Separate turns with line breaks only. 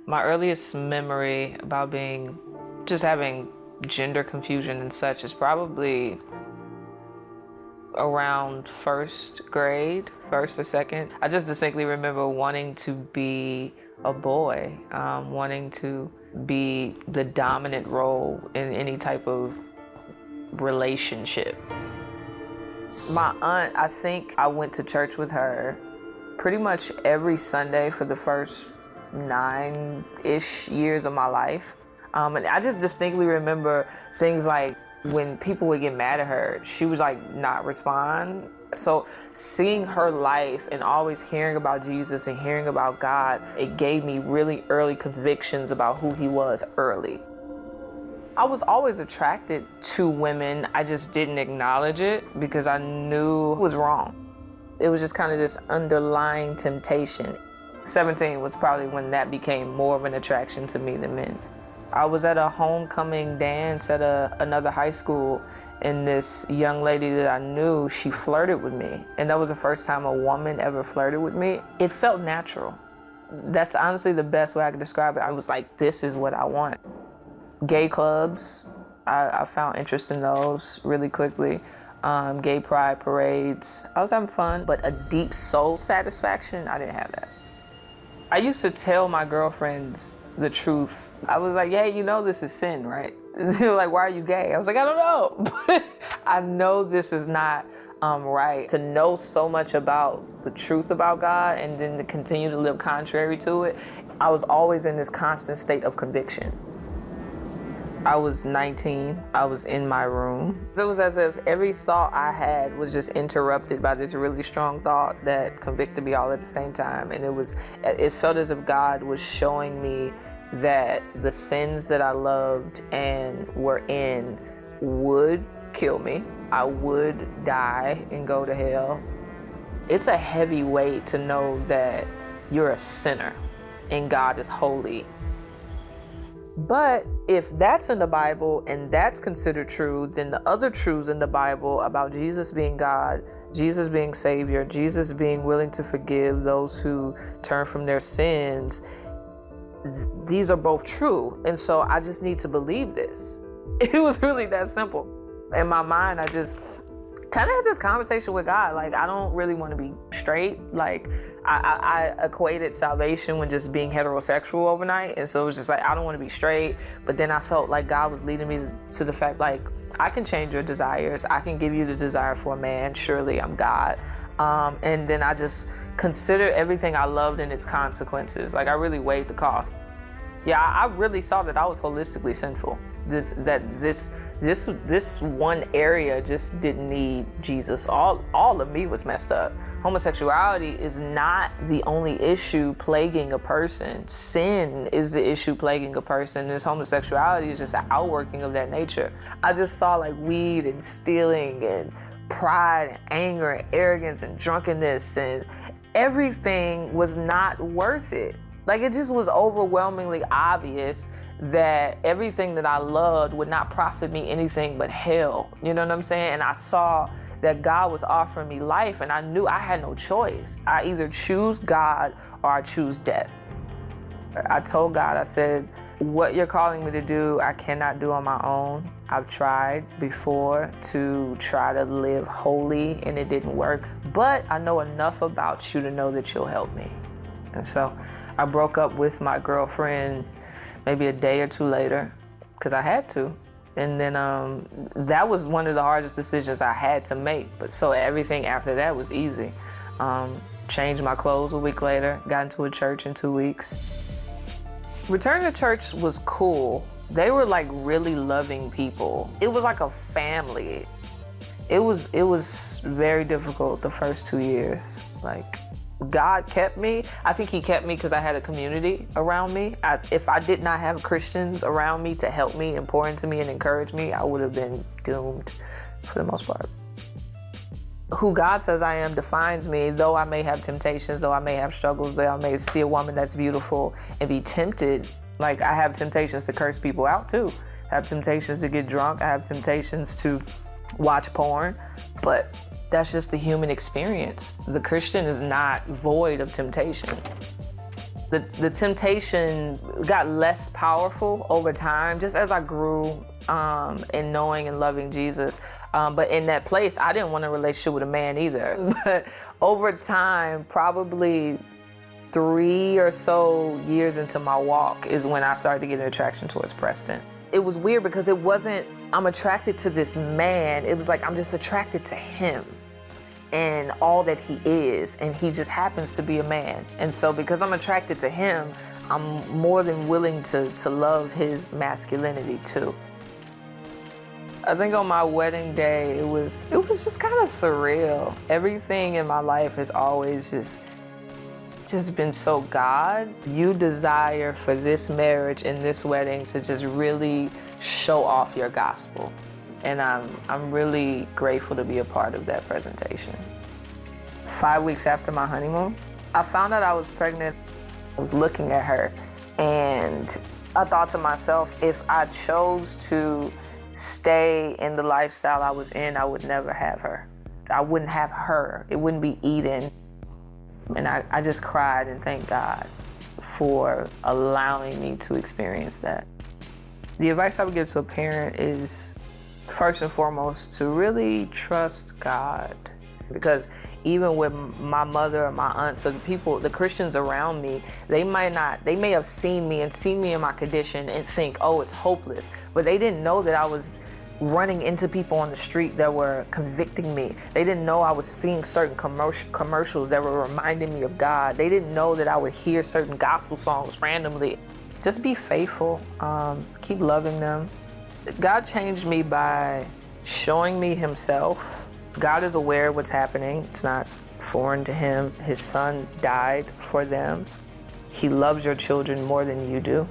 My earliest memory about just having gender confusion and such is probably around first grade, first or second. I just distinctly remember wanting to be a boy, wanting to be the dominant role in any type of relationship. My aunt, I think I went to church with her pretty much every Sunday for the first 9-ish years of my life. And I just distinctly remember things like when people would get mad at her, she would like not respond. So seeing her life and always hearing about Jesus and hearing about God, it gave me really early convictions about who he was early. I was always attracted to women. I just didn't acknowledge it because I knew it was wrong. It was just kind of this underlying temptation. 17 was probably when that became more of an attraction to me than men. I was at a homecoming dance at another high school, and this young lady that I knew, she flirted with me. And that was the first time a woman ever flirted with me. It felt natural. That's honestly the best way I could describe it. I was like, this is what I want. Gay clubs, I found interest in those really quickly. Gay pride parades. I was having fun, but a deep soul satisfaction, I didn't have that. I used to tell my girlfriends the truth. I was like, hey, you know this is sin, right? They were like, why are you gay? I was like, I don't know. But I know this is not right. To know so much about the truth about God and then to continue to live contrary to it, I was always in this constant state of conviction. I was 19, I was in my room. It was as if every thought I had was just interrupted by this really strong thought that convicted me all at the same time. And it felt as if God was showing me that the sins that I loved and were in would kill me. I would die and go to hell. It's a heavy weight to know that you're a sinner and God is holy. But if that's in the Bible and that's considered true, then the other truths in the Bible about Jesus being God, Jesus being Savior, Jesus being willing to forgive those who turn from their sins, these are both true. And so I just need to believe this. It was really that simple. In my mind, I just kind of had this conversation with God. Like, I don't really want to be straight. Like, I equated salvation with just being heterosexual overnight. And so it was just like, I don't want to be straight. But then I felt like God was leading me to the fact, like, I can change your desires. I can give you the desire for a man. Surely I'm God. And then I just considered everything I loved and its consequences. Like, I really weighed the cost. Yeah, I really saw that I was holistically sinful. This one area just didn't need Jesus. All of me was messed up. Homosexuality is not the only issue plaguing a person. Sin is the issue plaguing a person. This homosexuality is just an outworking of that nature. I just saw like weed and stealing and pride and anger and arrogance and drunkenness, and everything was not worth it. Like, it just was overwhelmingly obvious that everything that I loved would not profit me anything but hell. You know what I'm saying? And I saw that God was offering me life, and I knew I had no choice. I either choose God or I choose death. I told God, I said, what you're calling me to do, I cannot do on my own. I've tried before to try to live holy, and it didn't work. But I know enough about you to know that you'll help me. And so I broke up with my girlfriend maybe a day or two later because I had to. And then that was one of the hardest decisions I had to make. But so everything after that was easy. Changed my clothes a week later, got into a church in 2 weeks. Returning to church was cool. They were like really loving people. It was like a family. It was very difficult the first 2 years. Like, God kept me. I think he kept me because I had a community around me. If I did not have Christians around me to help me and pour into me and encourage me, I would have been doomed for the most part. Who God says I am defines me, though I may have temptations, though I may have struggles, though I may see a woman that's beautiful and be tempted. Like, I have temptations to curse people out too. I have temptations to get drunk. I have temptations to watch porn, but that's just the human experience. The Christian is not void of temptation. The temptation got less powerful over time, just as I grew in knowing and loving Jesus. But in that place, I didn't want a relationship with a man either. But over time, probably 3 or so years into my walk is when I started to get an attraction towards Preston. It was weird because it wasn't, I'm attracted to this man. It was like, I'm just attracted to him and all that he is, and he just happens to be a man. And so because I'm attracted to him, I'm more than willing to love his masculinity too. I think on my wedding day, it was just kind of surreal. Everything in my life has always just been so God. You desire for this marriage and this wedding to just really show off your gospel. And I'm really grateful to be a part of that presentation. 5 weeks after my honeymoon, I found out I was pregnant. I was looking at her and I thought to myself, if I chose to stay in the lifestyle I was in, I would never have her. I wouldn't have her. It wouldn't be Eden. And I just cried and thanked God for allowing me to experience that. The advice I would give to a parent is, first and foremost, to really trust God. Because even with my mother or my aunts or the Christians around me, they may have seen me in my condition and think, oh, it's hopeless. But they didn't know that I was running into people on the street that were convicting me. They didn't know I was seeing certain commercials that were reminding me of God. They didn't know that I would hear certain gospel songs randomly. Just be faithful, keep loving them. God changed me by showing me himself. God is aware of what's happening. It's not foreign to him. His son died for them. He loves your children more than you do.